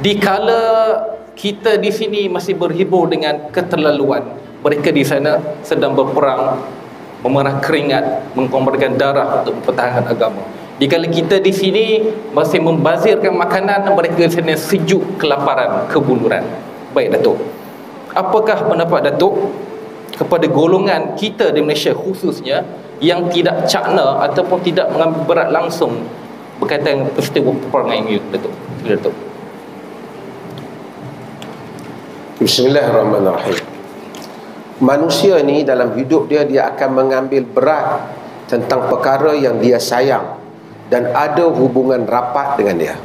Dikala kita di sini masih berhibur dengan keterlaluan, mereka di sana sedang berperang, memerah keringat, mengorbankan darah untuk mempertahankan agama. Dikala kita di sini masih membazirkan makanan, mereka di sana sejuk, kelaparan, kebuluran. Baik Datuk, apakah pendapat Datuk kepada golongan kita di Malaysia khususnya yang tidak cakna ataupun tidak mengambil berat langsung berkaitan dengan peristiwa peperangan ini, Datuk? Datuk. Bismillahirrahmanirrahim. Manusia ni dalam hidup dia akan mengambil berat tentang perkara yang dia sayang dan ada hubungan rapat dengan dia.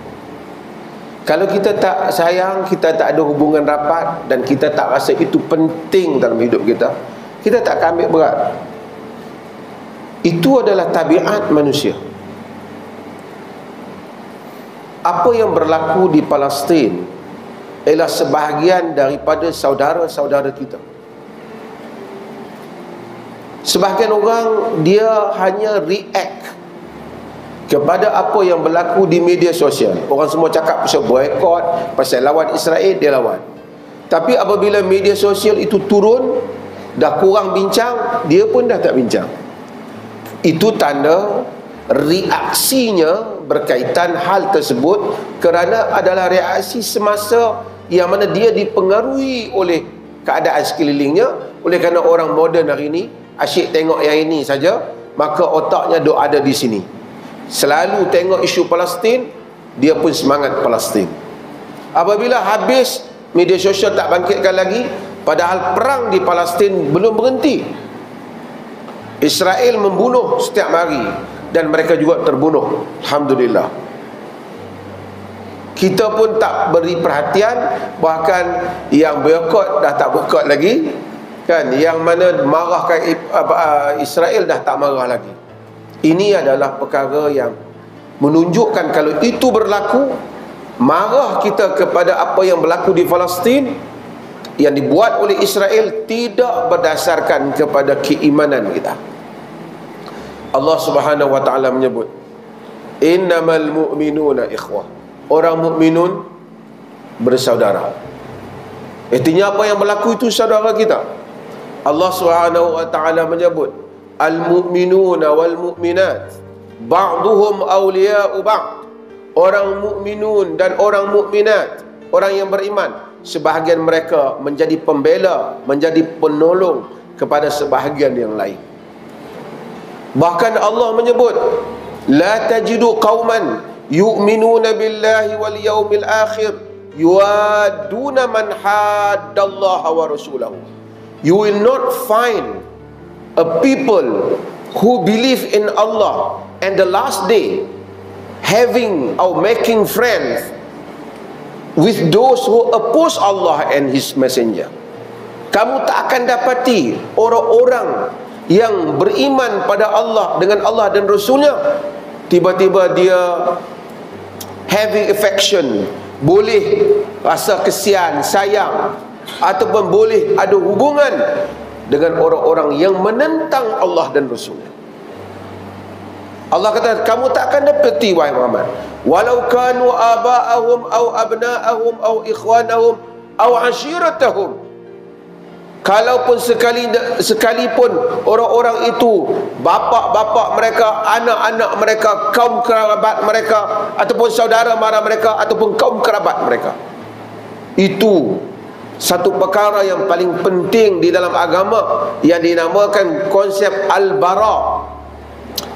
Kalau kita tak sayang, kita tak ada hubungan rapat dan kita tak rasa itu penting dalam hidup kita, kita tak akan ambil berat. Itu adalah tabiat manusia. Apa yang berlaku di Palestin ialah sebahagian daripada saudara-saudara kita. Sebahagian orang dia hanya react kepada apa yang berlaku di media sosial. Orang semua cakap pasal boykot, pasal lawan Israel, dia lawan. Tapi apabila media sosial itu turun, dah kurang bincang, dia pun dah tak bincang. Itu tanda reaksinya berkaitan hal tersebut kerana adalah reaksi semasa yang mana dia dipengaruhi oleh keadaan sekelilingnya. Oleh kerana orang moden hari ini asyik tengok yang ini saja, maka otaknya duk ada di sini. Selalu tengok isu Palestin, dia pun semangat Palestin. Apabila habis, media sosial tak bangkitkan lagi, padahal perang di Palestin belum berhenti. Israel membunuh setiap hari dan mereka juga terbunuh, alhamdulillah. Kita pun tak beri perhatian, bahkan yang boykot dah tak boykot lagi kan, yang mana marahkan Israel dah tak marah lagi. Ini adalah perkara yang menunjukkan kalau itu berlaku, marah kita kepada apa yang berlaku di Palestin yang dibuat oleh Israel tidak berdasarkan kepada keimanan kita. Allah Subhanahu wa taala menyebut, innamal mu'minuna ikhwah. Orang mukminun bersaudara. Artinya apa yang berlaku itu saudara kita. Allah Subhanahu wa taala menyebut, al-mu'minuna wal mu'minat ba'duhum awliya'u ba'd. Orang mukminun dan orang mukminat, orang yang beriman, sebahagian mereka menjadi pembela, menjadi penolong kepada sebahagian yang lain. Bahkan Allah menyebut, la tajidu qauman yu'minuna billahi wal yawmil akhir yuaduna man haddallaha wa rasulahu. You will not find a people who believe in Allah and the last day having or making friends with those who oppose Allah and His Messenger. Kamu tak akan dapati orang-orang yang beriman pada Allah dengan Allah dan Rasulnya tiba-tiba dia having affection, boleh rasa kesian, sayang, ataupun boleh ada hubungan dengan orang-orang yang menentang Allah dan Rasulnya. Allah kata, kamu tak akan dapati wahai Muhammad, walau kanu aba'ahum aw abna'ahum aw ikhwanahum aw ashiratahum, kalaupun sekalipun orang-orang itu bapa-bapa mereka, anak-anak mereka, kaum kerabat mereka, ataupun saudara mara mereka, ataupun kaum kerabat mereka. Itu satu perkara yang paling penting di dalam agama yang dinamakan konsep al-bara.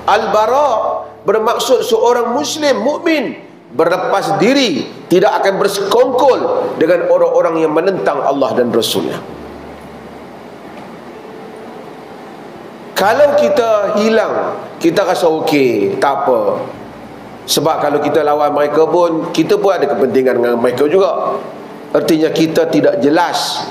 Al-bara bermaksud seorang muslim mukmin berlepas diri, tidak akan bersekongkol dengan orang-orang yang menentang Allah dan Rasulnya. Kalau kita hilang, kita rasa okey, tak apa. Sebab kalau kita lawan mereka pun, kita pun ada kepentingan dengan mereka juga. Artinya kita tidak jelas,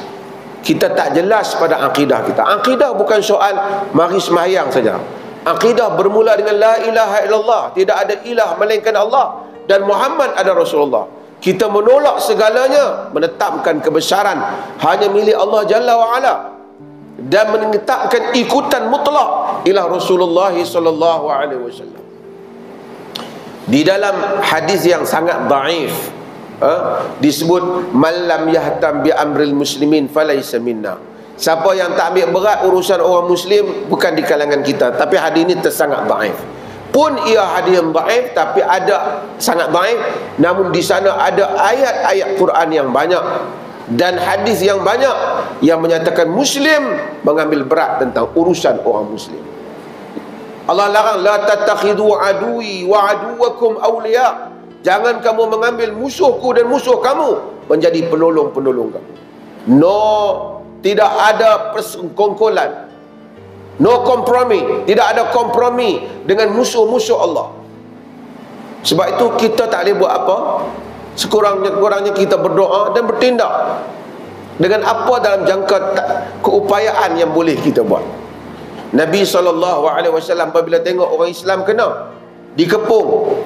kita tak jelas pada akidah kita. Akidah bukan soal mari sembahyang saja. Akidah bermula dengan la ilaha illallah, tidak ada ilah melainkan Allah, dan Muhammad ada Rasulullah. Kita menolak segalanya, menetapkan kebesaran hanya milik Allah Jalla wa Ala, dan menetapkan ikutan mutlak ila Rasulullah sallallahu alaihi wasallam. Di dalam hadis yang sangat dhaif, Disebut malam yahtam bi amril muslimin falaysa minna. Siapa yang tak ambil berat urusan orang muslim bukan di kalangan kita. Tapi hadis ini tersangat dhaif. Pun ia hadis yang dhaif, tapi ada sangat dhaif, namun di sana ada ayat-ayat Quran yang banyak dan hadis yang banyak yang menyatakan muslim mengambil berat tentang urusan orang muslim. Allah larang, la tattakhidhu aduwi wa aduwakum awliya. Jangan kamu mengambil musuhku dan musuh kamu menjadi penolong-penolong kamu. No, tidak ada persekongkolan. No kompromi. Tidak ada kompromi dengan musuh-musuh Allah. Sebab itu kita tak boleh buat apa. Sekurang-kurangnya kita berdoa dan bertindak dengan apa dalam jangka keupayaan yang boleh kita buat. Nabi SAW apabila tengok orang Islam kena dikepung,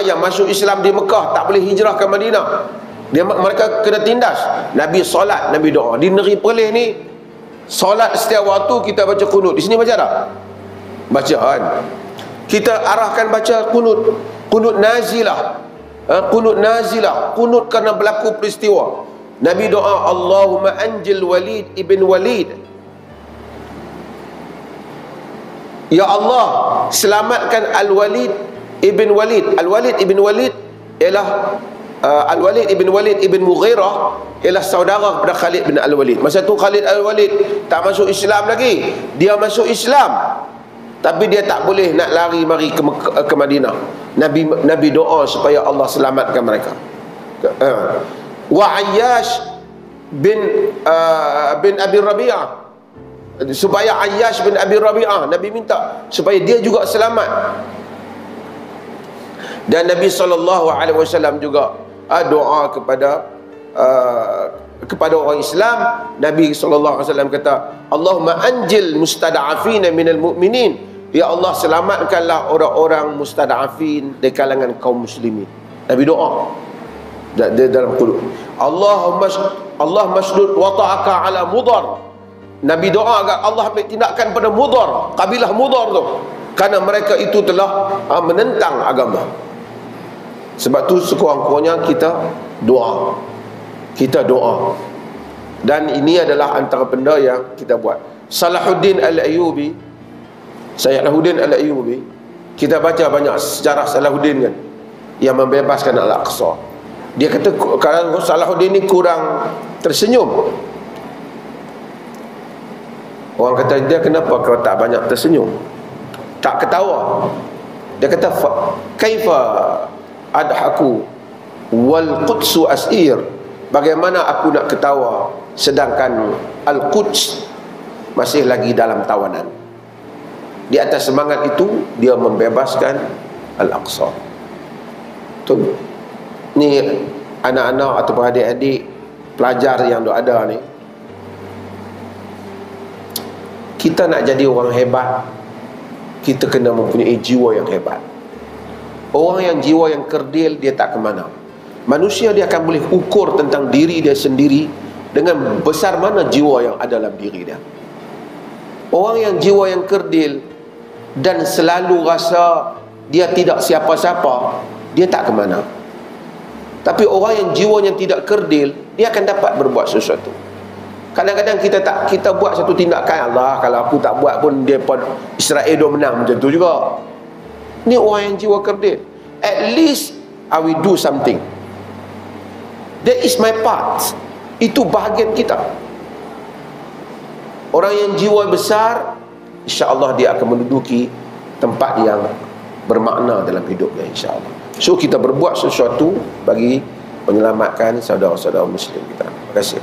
yang masuk Islam di Mekah tak boleh hijrah ke Madinah, mereka kena tindas, Nabi solat, Nabi doa. Di negeri Perlis ni solat setiap waktu kita baca kunut. Di sini baca tak? Baca kan. Kita arahkan baca kunut, kunut nazilah, kunut nazilah, kunut kerana berlaku peristiwa. Nabi doa, Allahumma anjil Walid ibn Walid. Ya Allah, selamatkan Al-Walid ibn Walid. Al-Walid ibn Walid ialah Al-Walid ibn Walid ibn Mughirah ialah saudara kepada Khalid bin Al-Walid. Masa tu Khalid Al-Walid tak masuk Islam lagi. Dia masuk Islam, tapi dia tak boleh nak lari mari ke Madinah. Nabi doa supaya Allah selamatkan mereka. Wa Ayyash bin Abi Rabi'ah, supaya Ayyash bin Abi Rabi'ah, Nabi minta supaya dia juga selamat. Dan Nabi SAW juga doa kepada orang Islam. Nabi SAW kata, Allahumma anjil mustada'afina minal mu'minin. Ya Allah, selamatkanlah orang-orang mustada'afin di kalangan kaum muslimin. Nabi doa dalam qulub. Allah masdud wata'aka ala mudar. Nabi doa agar Allah ambil tindakan pada Mudar, kabilah Mudar tu, kerana mereka itu telah menentang agama. Sebab tu sekurang-kurangnya kita doa. Kita doa. Dan ini adalah antara benda yang kita buat. Salahuddin Al-Ayyubi, Salahuddin Al-Ayyubi, kita baca banyak sejarah Salahuddin kan, yang membebaskan Al-Aqsa. Dia kata kalau Salahuddin ni kurang tersenyum. Orang kata dia, kenapa kau tak banyak tersenyum, tak ketawa? Dia kata, kaifa adhaku wal qudsu asir. Bagaimana aku nak ketawa sedangkan Al-Quds masih lagi dalam tawanan. Di atas semangat itu dia membebaskan Al-Aqsa. Tu ni anak-anak ataupun adik-adik pelajar yang ada ni, kita nak jadi orang hebat, kita kena mempunyai jiwa yang hebat. Orang yang jiwa yang kerdil, dia tak ke mana. Manusia dia akan boleh ukur tentang diri dia sendiri dengan besar mana jiwa yang ada dalam diri dia. Orang yang jiwa yang kerdil dan selalu rasa dia tidak siapa-siapa, dia tak ke mana. Tapi orang yang jiwanya tidak kerdil, dia akan dapat berbuat sesuatu. Kadang-kadang kita buat satu tindakan, Allah, kalau aku tak buat pun dia pun Israel dia menang, macam tu juga. Ni orang yang jiwa kerdil. At least I will do something. That is my part. Itu bahagian kita. Orang yang jiwa besar, insya-Allah dia akan menduduki tempat yang bermakna dalam hidupnya, insya-Allah. So kita berbuat sesuatu bagi menyelamatkan saudara-saudara muslim kita. Terima kasih.